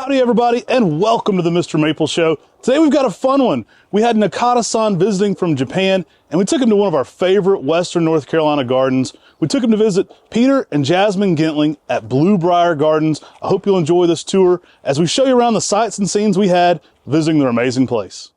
Howdy everybody, and welcome to the MrMaple Show. Today we've got a fun one. We had Nakada-San visiting from Japan, and we took him to one of our favorite Western North Carolina gardens. We took him to visit Peter and Jasmin Gentling at Briar Gardens. I hope you'll enjoy this tour as we show you around the sights and scenes we had visiting their amazing place.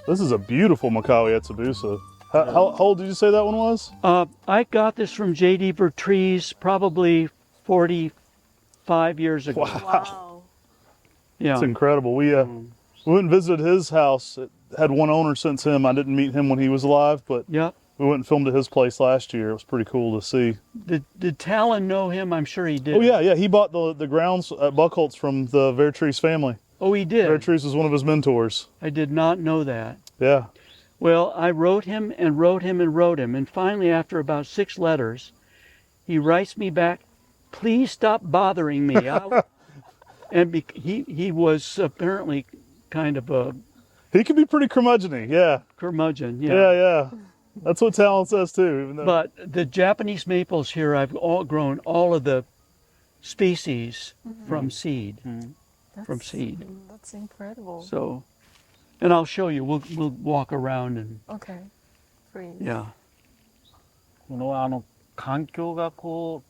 This is a beautiful Macaulay Etsubusa. How old did you say that one was? I got this from J.D. Bertrees probably 45 years ago. Wow. Yeah. It's incredible. We went and visited his house. It had one owner since him. I didn't meet him when he was alive, but Yep. we went and filmed at his place last year. It was pretty cool to see. Did Talon know him? I'm sure he did. Oh yeah. He bought the grounds at Buckholtz from the Vertrees family. Oh, he did? Vertrees was one of his mentors. I did not know that. Yeah. Well, I wrote him and wrote him and wrote him, and finally, after about 6 letters, he writes me back, "Please stop bothering me." And he was apparently kind of a... He can be pretty curmudgeon-y, yeah. Curmudgeon, yeah. Yeah. That's what Talon says too. Even though... But the Japanese maples here, I've grown all of the species from seed. From seed. That's incredible. So, and I'll show you. We'll walk around and. Okay, please. Yeah. この環境がこ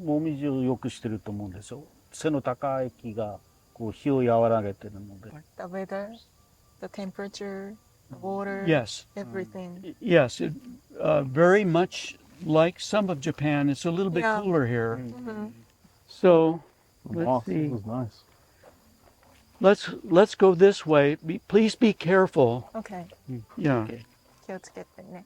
うもみじを良くしてると思うんですよ。背の高い木がこう火を和らげてるので。The weather, the temperature, the water, Yes. everything. Yes. It, very much like some of Japan. It's a little bit cooler here. So, let's see. This is nice. Let's go this way. Please be careful. Okay. Yeah. 気をつけてね。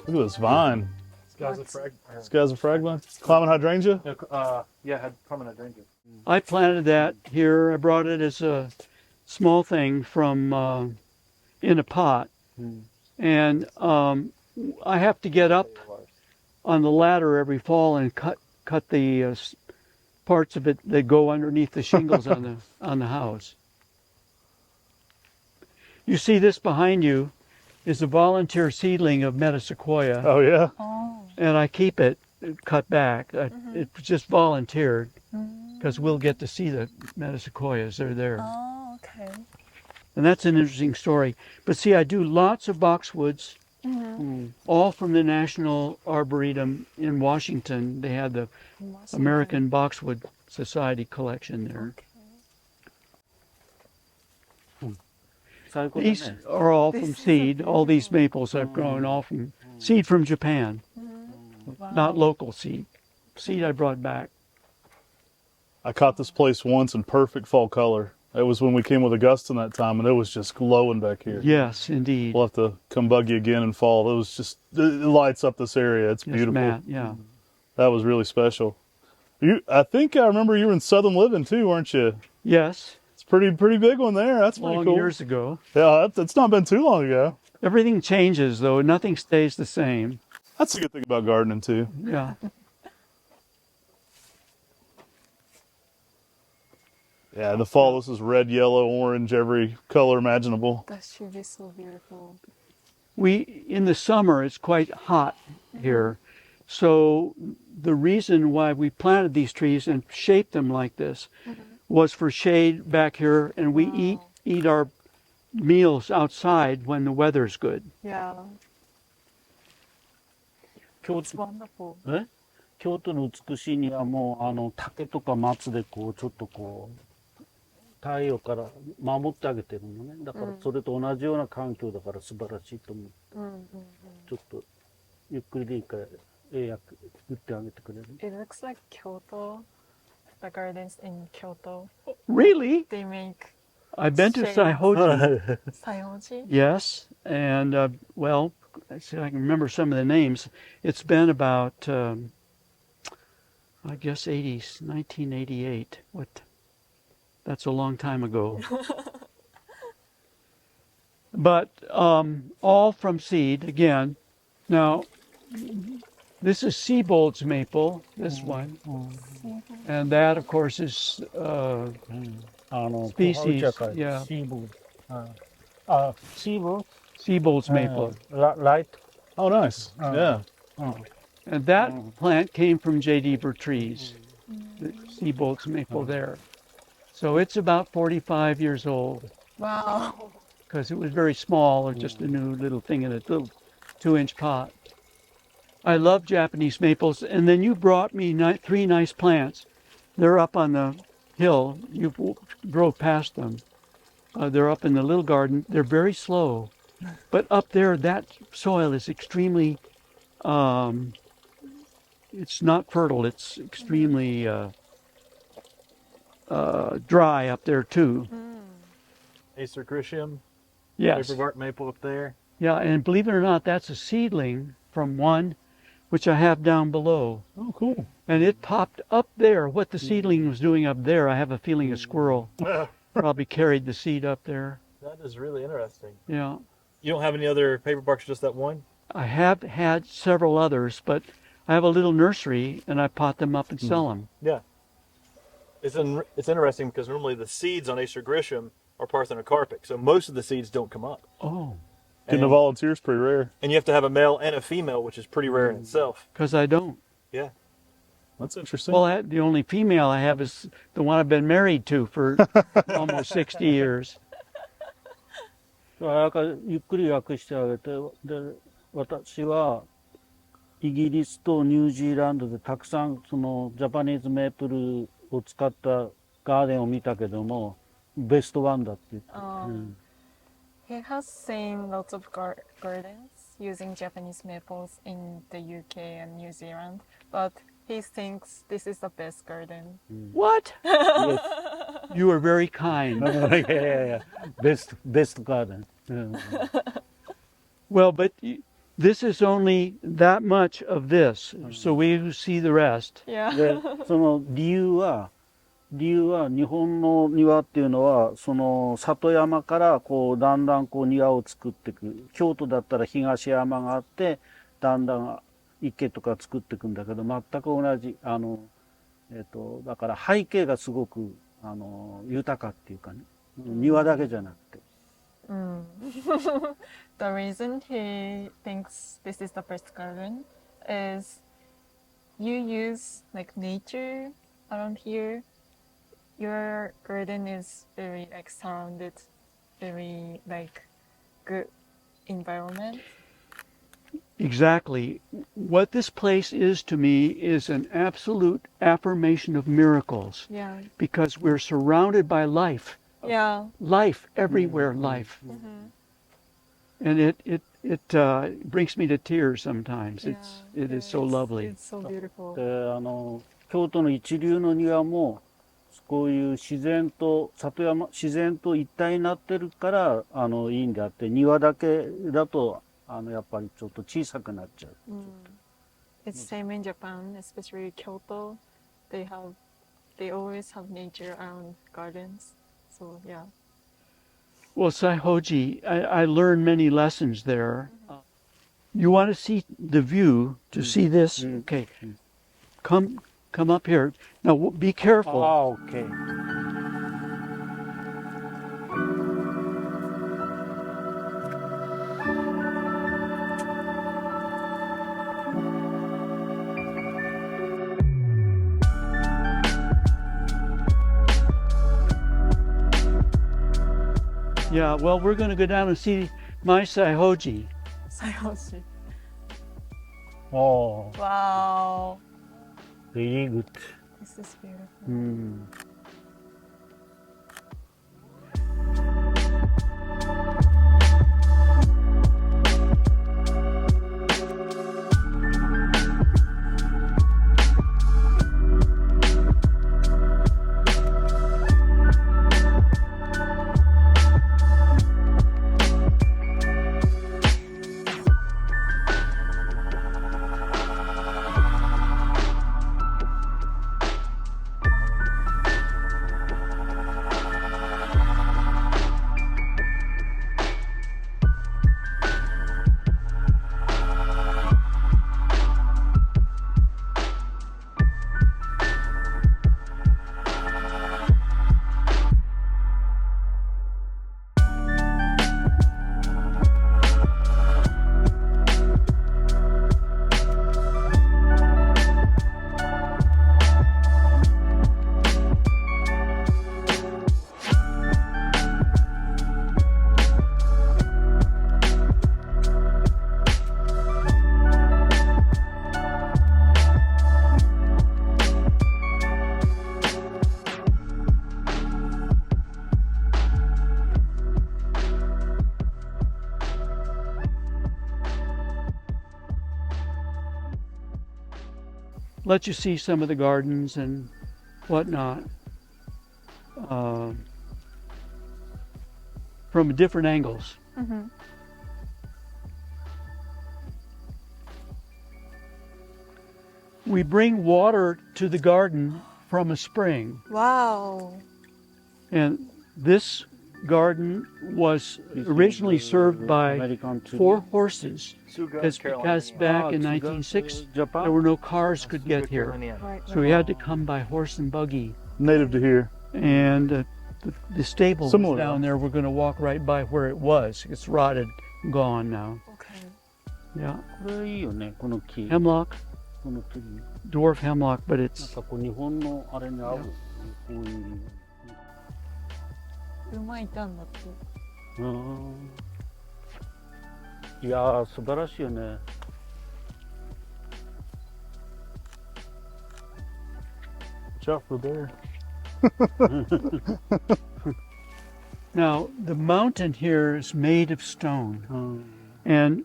Look at this vine. This guy's a fragment. Climbing hydrangea? Yeah, had prominent hydrangea. I planted that here. I brought it as a small thing from in a pot, and I have to get up on the ladder every fall and cut the parts of it that go underneath the shingles on the house. You see this behind you is a volunteer seedling of metasequoia. Oh yeah? Oh. And I keep it cut back. It's just volunteered because we'll get to see the metasequoias. They're there. Oh, okay. And that's an interesting story. But see, I do lots of boxwoods, all from the National Arboretum in Washington. They had the American Boxwood Society collection there. These are all from seed. All these maples I've grown, all from seed from Japan. Not local seed. Seed I brought back. I caught this place once in perfect fall color. It was when we came with Augustine that time, and it was just glowing back here. Yes, indeed. We'll have to come bug you again in fall. It was just, it lights up this area. It's Yes, beautiful. Matt, yeah. That was really special. I think I remember you were in Southern Living too, weren't you? Yes, It's pretty big one there. That's pretty long cool. years ago. Yeah, it's not been too long ago. Everything changes, though. Nothing stays the same. That's a good thing about gardening too. Yeah. Yeah, in the fall this is red, yellow, orange, every color imaginable. That should be so beautiful. In the summer, it's quite hot here. So the reason why we planted these trees and shaped them like this was for shade back here, and we eat our meals outside when the weather's good. Yeah. 京 It's wonderful. 京都の美しいにはもう竹とか松でこうちょっとこう太陽から守ってあげてるのね。だからそれと同じような環境だから素晴らしいと思う。ちょっとゆっくりでいいから作ってあげてくれる？ It looks like Kyoto, the gardens in Kyoto. Really? They make I've been to shades. Saihoji. Sayoji. Yes, and well, let's see if I can remember some of the names. It's been about I guess 1988. What? That's a long time ago. But all from seed again. Now, this is Siebold's maple, this one. And that, of course, is species. Yeah, シーボード。シーボー Siebold's ド maple. Light. Oh, nice. Yeah. And that plant came from J.D. Bertrees, the Siebold's maple there. So it's about 45 years old Wow. because it was very small, or just a new little thing in a little 2-inch pot. I love Japanese maples. And then you brought me 3 nice plants. They're up on the hill. You drove past them. They're up in the little garden. They're very slow. But up there, that soil is extremely, it's not fertile. It's extremely dry up there too. Acer Grisham, Yes. paperbark maple up there. Yeah, and believe it or not, that's a seedling from one which I have down below. Oh, cool. And it popped up there. What the seedling was doing up there, I have a feeling a squirrel probably carried the seed up there. That is really interesting. Yeah. You don't have any other paperbarks, just that one? I have had several others, but I have a little nursery and I pot them up and sell them. Yeah. It's interesting because normally the seeds on Acer Grisham are parthenocarpic, so most of the seeds don't come up. Oh, Getting a volunteer is pretty rare. And you have to have a male and a female, which is pretty rare in itself. because I don't. Yeah. That's interesting. Well, the only female I have is the one I've been married to for almost 60 years. ゆっくり訳してあげて、で、私はイギリスとニュージーランドでたくさんそのジャパニーズメープルを使ったガーデンを見たけども、ベストワンだって言って。He has seen lots of gardens using Japanese maples in the UK and New Zealand, but he thinks this is the best garden. What? You are very kind. yeah. Best garden. Well, but this is only that much of this, so we see the rest. Yeah. で、その理由は日本の庭っていうのはその里山からこうだんだんこう庭を作っていく。京都だったら東山があってだんだん池とか作っていくんだけど、全く同じだから背景がすごく豊かっていうかね、庭だけじゃなくて。The reason he thinks this is the best garden is you use like nature around here. Your garden is very like surrounded, very like good environment. Exactly. What this place is to me is an absolute affirmation of miracles. Yeah. Because we're surrounded by life. Yeah. Life, everywhere life. And it brings me to tears sometimes. It is so lovely. It's so beautiful. で、京都の一流の庭もこういう自然と里山、自然と一体になってるからいいんであって、庭だけだとやっぱりちょっと小さくなっちゃう。It's same in Japan, especially Kyoto. They always have nature around gardens. So yeah. Well, Saihoji, I learned many lessons there. You want to see the view, to see this? Okay. Come up here. Now, be careful. Okay. Yeah, well, we're going to go down and see my Saihoji. Saihoji. Oh, Wow. very good. This is beautiful. let you see some of the gardens and whatnot from different angles. Mm-hmm. We bring water to the garden from a spring, Wow. and this garden was originally served by 4 horses. It's because back in 1906 there were no cars could get here, Right. so we had to come by horse and buggy. Native to here. And the stable Similar, down there, we're going to walk right by where it was. It's rotted, gone now. Okay. Yeah, これいいよね、この木。 hemlock, この木。 dwarf hemlock, but なん it's かこう日本のあれに合う。こういう。馬いたんだって。いやー、素晴らしいよね。Watch out for bear. now the mountain here is made of stone, and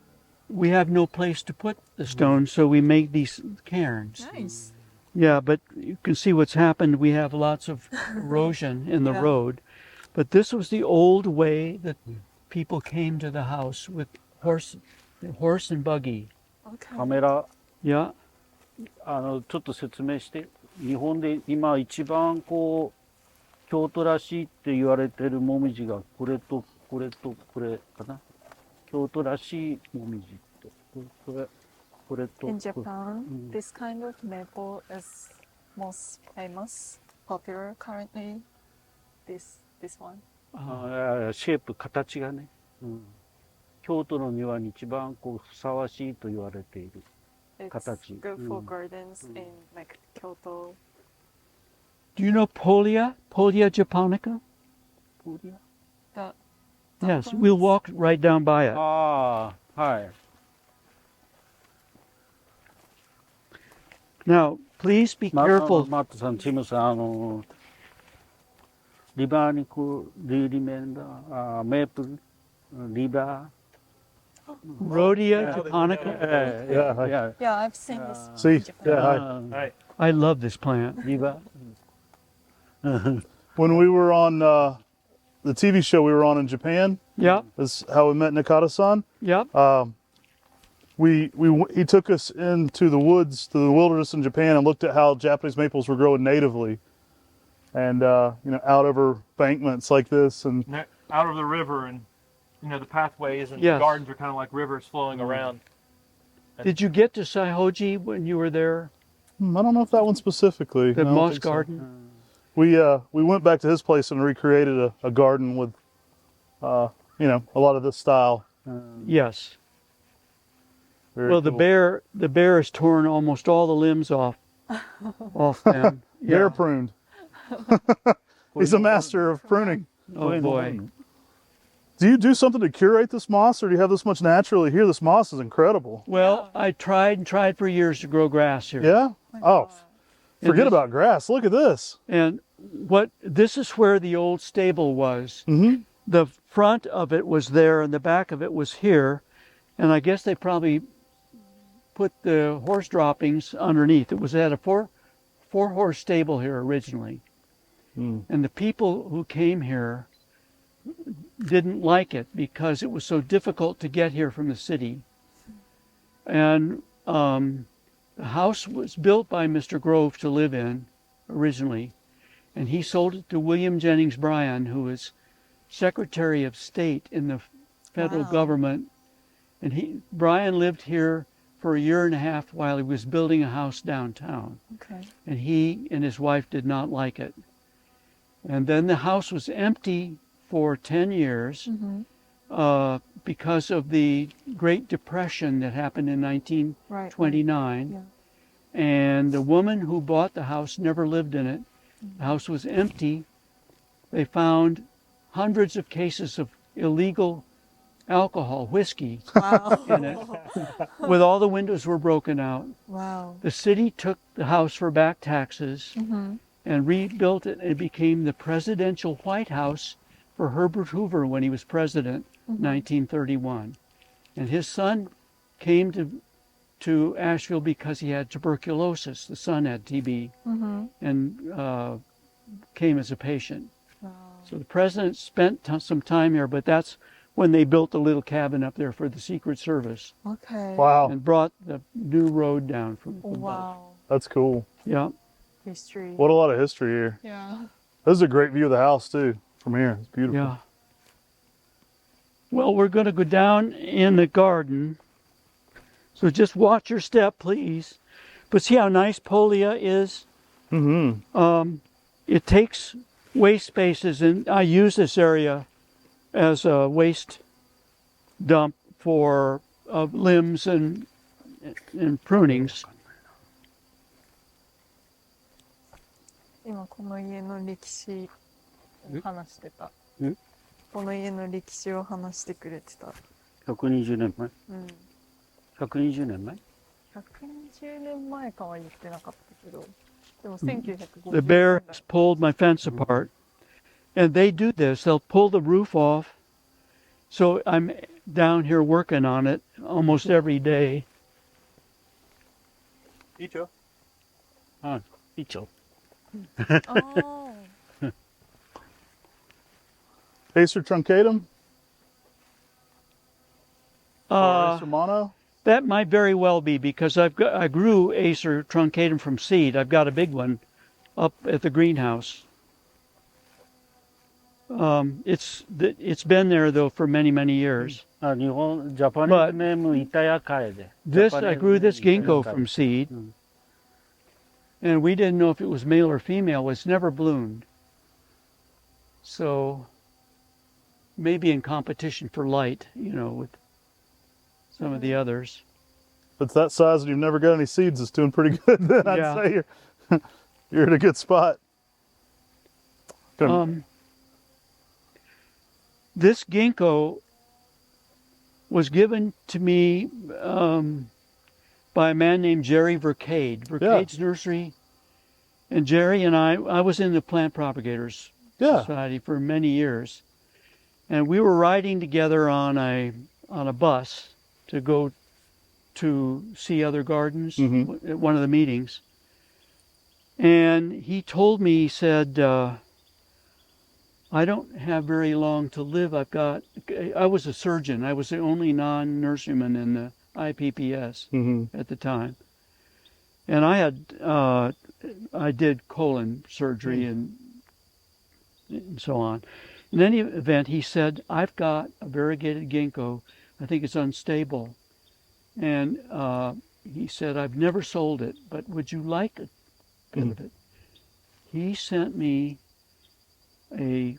we have no place to put the stone, so we make these cairns. Nice. Yeah, but you can see what's happened. We have lots of erosion in the Yeah. road. But this was the old way that people came to the house with horse and buggy. Okay. カメラ、 Yeah. ちょっと説明して。日本で今一番こう、京都らしいって言われてるもみじが、これとこれとこれかな。京都らしいもみじって。これと。 In Japan, this kind of maple is most famous, popular currently. This one. シェイプ、形がね。京都の庭に一番こうふさわしいと言われている。 It's Katachi. good for gardens in like Kyoto. Do you know Polia? Polia japonica? That Yes, we'll walk right down by it. ああ、はい。 Now, please be careful. マットさん、チムさん、リバーニク、リメンダー、メープル、リバ Rhodia Yeah. japonica. ー。 Yeah, hi. yeah, I've seen this. See? in Japan. Yeah, hi. Right. I love this plant. リバ When we were on the TV show we were on in Japan, Yep, that's how we met Nakada-San. yep. He took us into the woods, to the wilderness in Japan, and looked at how Japanese maples were growing natively, and out over bankments like this, and Out of the river, and the pathways and Yes. gardens are kind of like rivers flowing around. Did you get to Saihoji when you were there? I don't know if that one specifically. The I don't moss think so. garden? We went back to his place and recreated a garden with, a lot of this style. Yes. Very Well, cool. the bear has torn almost all the limbs off them. Bear Yeah. pruned. He's a master of pruning. Oh boy. Do you do something to curate this moss, or do you have this much naturally here? This moss is incredible. Well, I tried for years to grow grass here. Yeah? Oh, And forget this- about grass. Look at this. And this is where the old stable was. Mm-hmm. The front of it was there and the back of it was here. And I guess they probably put the horse droppings underneath. It had a four horse stable here originally. Mm. And the people who came here didn't like it because it was so difficult to get here from the city. And the house was built by Mr. Grove to live in originally, and he sold it to William Jennings Bryan, who was Secretary of State in the federal Wow. government. And Bryan lived here for a year and a half while he was building a house downtown. Okay. And he and his wife did not like it. And then the house was empty for 10 years because of the Great Depression that happened in 1929. Yeah. And the woman who bought the house never lived in it. The house was empty. They found hundreds of cases of illegal alcohol, whiskey, Wow. in it, with all the windows were broken out. Wow. The city took the house for back taxes and rebuilt it, and it became the presidential White House for Herbert Hoover when he was president, 1931. And his son came to to Asheville because he had tuberculosis. The son had TB and came as a patient. Wow. So the president spent some time here, but that's when they built the little cabin up there for the Secret Service Okay. Wow, and brought the new road down from above. Wow. that's cool. Yeah. History. What a lot of history here. Yeah. This is a great view of the house too from here. It's beautiful. Yeah. Well, we're going to go down in the garden. So just watch your step, please. But see how nice Polia is? Mm-hmm. It takes waste spaces, and I use this area as a waste dump for limbs and prunings. 今この家の歴史を話してた。んこの家の歴史を話してくれてた。 120年前うん。 120年前120年前かは言ってなかったけど、でも1950 The bear has pulled my fence apart. And they do this. They'll pull the roof off. So I'm down here working on it almost every day. Icho. 一応 Oh. Acer truncatum? Or Acer mono? That might very well be because I grew Acer truncatum from seed. I've got a big one up at the greenhouse. It's been there though for many years. 日本ジャパニーズネームイタヤカエで This I grew this ginkgo from seed, and we didn't know if it was male or female. It's never bloomed, so maybe in competition for light, with some of the others. If it's that size and you've never got any seeds, it's doing pretty good. Then Yeah. I'd say you're in a good spot. This ginkgo was given to me by a man named Jerry Vercade. Vercade's nursery. And Jerry and I was in the Plant Propagators Yeah. Society for many years. And we were riding together on a bus to go to see other gardens at one of the meetings. And he told me, he said, I don't have very long to live. I was a surgeon. I was the only non-nurseryman in the IPPS at the time. And I did colon surgery and so on. In any event, he said, I've got a variegated ginkgo. I think it's unstable. And he said, I've never sold it, but would you like a bit of it? He sent me a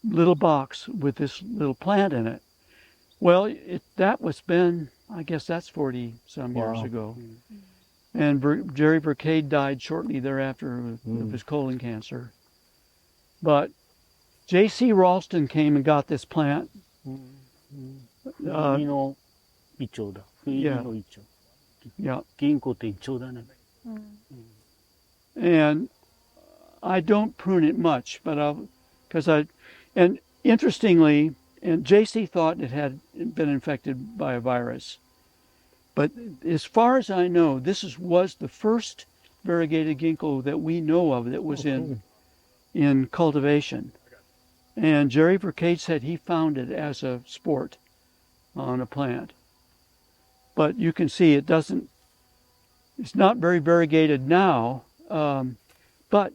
little box with this little plant in it. Well, that was been, I guess that's 40 some years Wow. ago. And Jerry Vercade died shortly thereafter of his colon cancer. But J.C. Ralston came and got this plant. 海のイチョウだ海のイチョウ Yeah. 銀行ってイチョウだね And I don't prune it much, but and interestingly, and JC thought it had been infected by a virus. But as far as I know, this was the first variegated ginkgo that we know of that was in cultivation. And Jerry Vercade said he found it as a sport on a plant. But you can see it's not very variegated now, but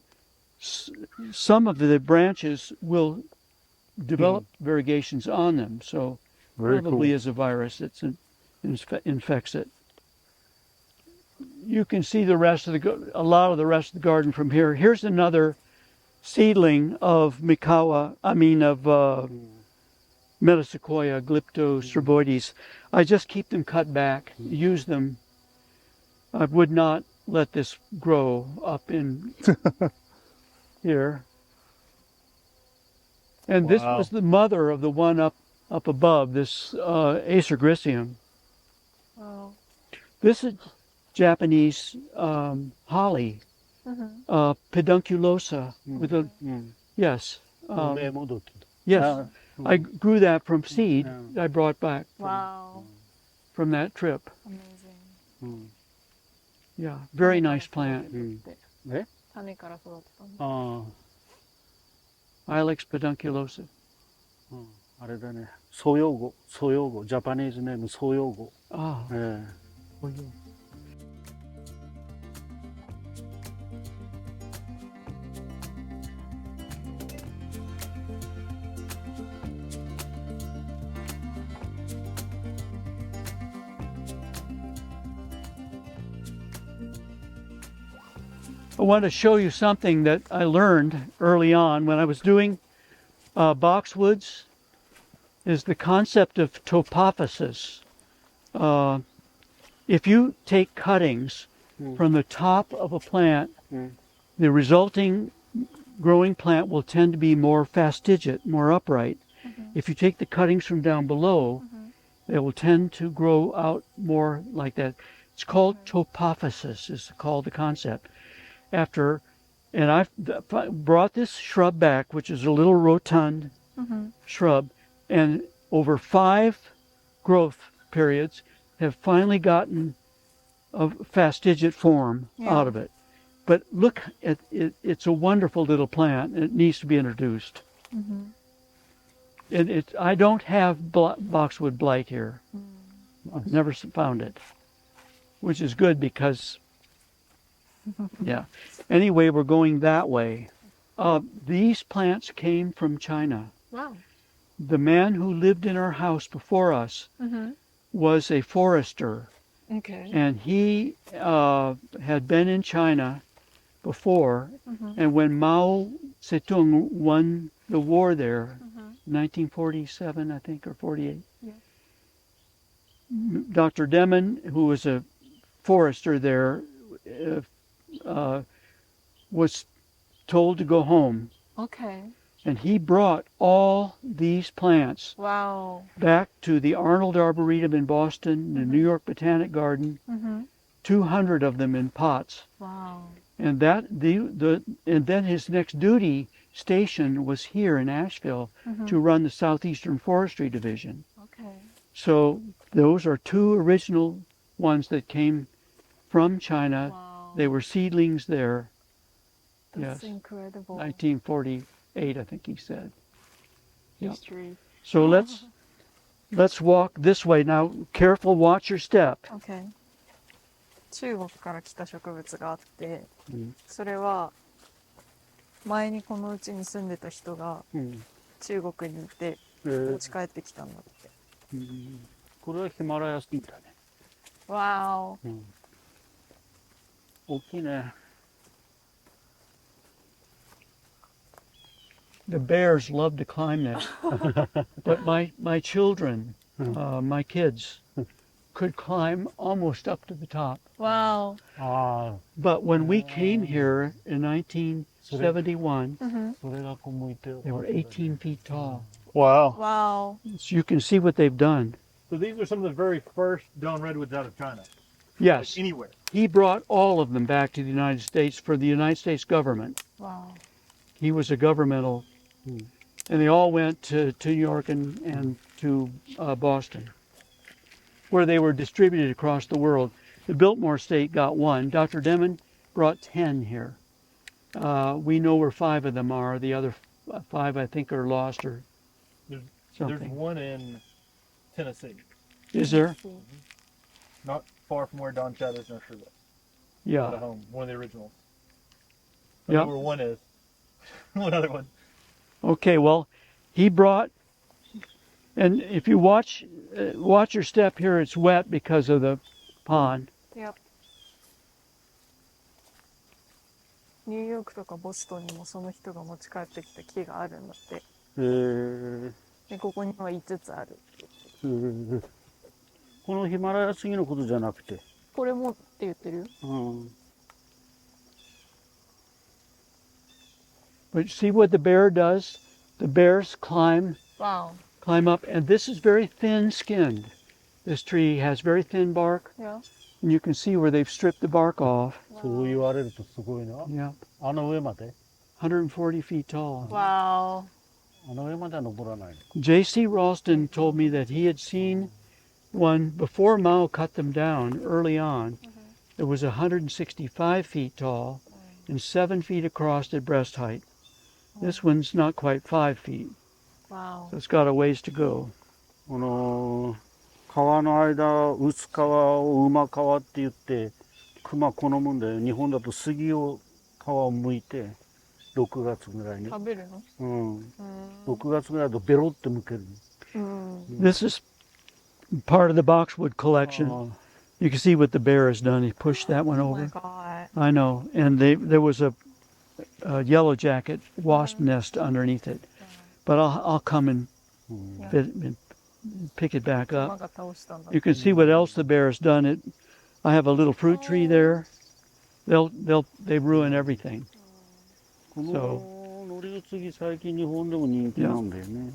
some of the branches will develop variegations on them. So Very probably cool. is a virus that infects it. You can see a lot of the rest of the garden from here. Here's another seedling of Metasequoia glyptostreboides. I just keep them cut back, use them. I would not let this grow up in here. And this Wow. was the mother of the one up above, this Acer griseum. Wow. This is Japanese holly, pedunculosa, with a, yes. 梅もどき Yes, I grew that from seed. I brought back from Wow. from that trip. Amazing. うん。 Yeah, very nice plant. え種から育てたの。あ Ilex pedunculosa. あ、うん、あれだね。素養語、ジャパニーズネーム素養語。 Ah, え well, you- I want to show you something that I learned early on when I was doing boxwoods is the concept of topophysis. If you take cuttings from the top of a plant, the resulting growing plant will tend to be more fastigiate, more upright. If you take the cuttings from down below, they will tend to grow out more like that. It's called topophysis, is called the concept. After, and I've brought this shrub back, which is a little rotund shrub, and over 5 growth periods have finally gotten a fastigiate form out of it. But look at it, it's a wonderful little plant. It needs to be introduced. And I don't have boxwood blight here. I've never found it, which is good because, yeah. Anyway, we're going that way. These plants came from China. Wow. The man who lived in our house before us was a forester, Okay. and he had been in China before, and when Mao Zedong won the war there, 1947, I think, or 48, Dr. Demon, who was a forester there, was told to go home, Okay. and he brought all these plants Wow. back to the Arnold Arboretum in Boston, the New York Botanic Garden, 200 of them in pots. Wow. And that and then his next duty station was here in Asheville to run the Southeastern Forestry Division. Okay. So those are 2 original ones that came from China. Wow. They were seedlings there. That's Yes. incredible. 1948, I think he said. Yep. History. So let's walk this way. Now, careful, watch your step. Okay. 中国から来た植物があって、それは前にこのうちに住んでた人が中国に行って持ち帰ってきたんだって。これはヒマラヤスギだね。わーお。大きいね。The bears love to climb that. But my children, my kids, could climb almost up to the top. わーお。ああ、 But when we came here in 1971, それがこう向いてる。 they were 18 feet tall. Wow. わーお。 So you can see what they've done. So these are some of the very first Dawn Redwoods out of China. Yes, Anywhere. he brought all of them back to the United States for the United States government. わーお。 He was a governmental, and they all went to New York and to Boston, where they were distributed across the world. The Biltmore State got 1. Dr. Demon brought 10 here. We know where 5 of them are. The other 5, I think, are lost or There's something. one in Tennessee, Is there? not far from where Don Shadow's nursery was. At Yeah. home, one of the originals. I Yep. know where one is. One other one. Okay, well, he brought, and if you watch your step here, it's wet because of the pond. Yep. ニューヨークとかボストンにもその人が持ち帰ってきた木があるんだって。へえ。で、ここには5つある。このヒマラヤスギのことじゃなくて。これもって言ってるよ。But see what the bear does? The bears climb わ up, and this is very thin-skinned. This tree has very thin bark, お。Yeah. and you can see where they've stripped the bark off. そう言われるとすごいな。 Yeah, あの上まで140 feet tall. わお。あの上までは登らないの。 J.C. Ralston told me that he had seen one, before Mao cut them down early on, it was 165 feet tall and 7 feet across at breast height. This one's not quite 5 feet, Wow. so it's got a ways to go. 川の間、薄皮を馬皮って言って、熊好むんだよ。日本だと杉を皮を剥いて、6月ぐらいに。食べるの？うん。6月ぐらいだとベロって剥ける。This is part of the boxwood collection. You can see what the bear has done. He pushed that one Oh my over. god. I know. And there was a yellow jacket wasp nest underneath it. But I'll come and pick it back 馬 up. が倒したんだ。 You can see what else the bear has done. I have a little fruit tree there. They ruin everything. この乗り移り最近日本でも人気なんだよね。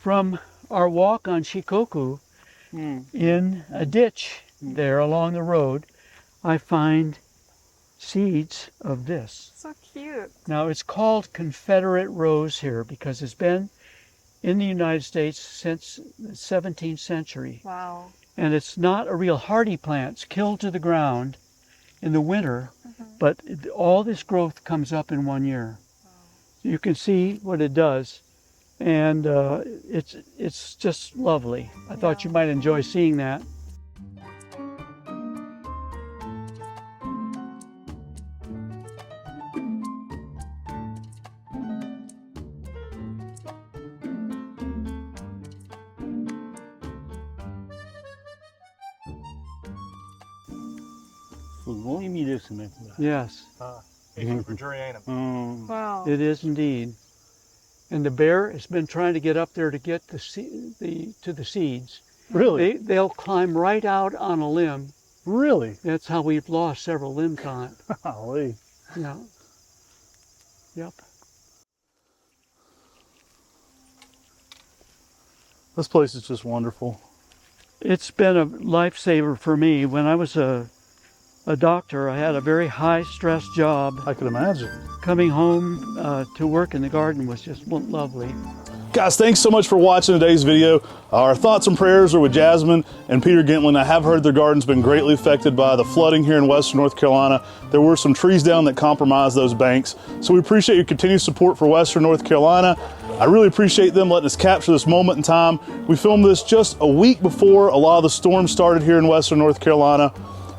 From our walk on Shikoku, in a ditch there along the road, I find seeds of this. So cute. Now it's called Confederate rose here because it's been in the United States since the 17th century. Wow. And it's not a real hardy plant. It's killed to the ground in the winter, but all this growth comes up in 1 year. You can see what it does. And it's just lovely. I thought you might enjoy seeing that. Yes, Wow. it is indeed. And the bear has been trying to get up there to get to the seeds. Really? They'll climb right out on a limb. Really? That's how we've lost several limbs on it. Golly. Yeah. Yep. This place is just wonderful. It's been a lifesaver for me. When I was a doctor, I had a very high-stress job. I could imagine. Coming home to work in the garden was just lovely. Guys, thanks so much for watching today's video. Our thoughts and prayers are with Jasmin and Peter Gentling. I have heard their garden's been greatly affected by the flooding here in western North Carolina. There were some trees down that compromised those banks. So we appreciate your continued support for western North Carolina. I really appreciate them letting us capture this moment in time. We filmed this just a week before a lot of the storms started here in western North Carolina.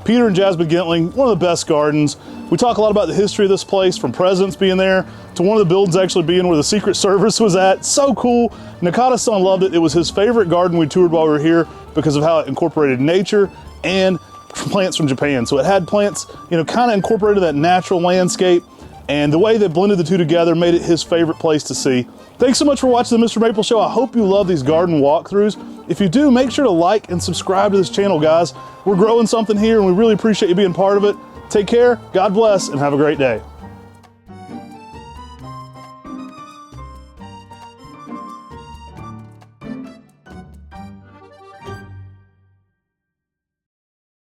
Peter and Jasmin Gentling, one of the best gardens. We talk a lot about the history of this place, from presidents being there to one of the buildings actually being where the Secret Service was at. So cool. Nakada-San loved it. It was his favorite garden we toured while we were here because of how it incorporated nature and plants from Japan. So it had plants, kind of incorporated that natural landscape, and the way they blended the two together made it his favorite place to see. Thanks so much for watching the Mr. Maple Show. I hope you love these garden walkthroughs. If you do, make sure to like and subscribe to this channel, guys. We're growing something here and we really appreciate you being part of it. Take care, God bless, and have a great day.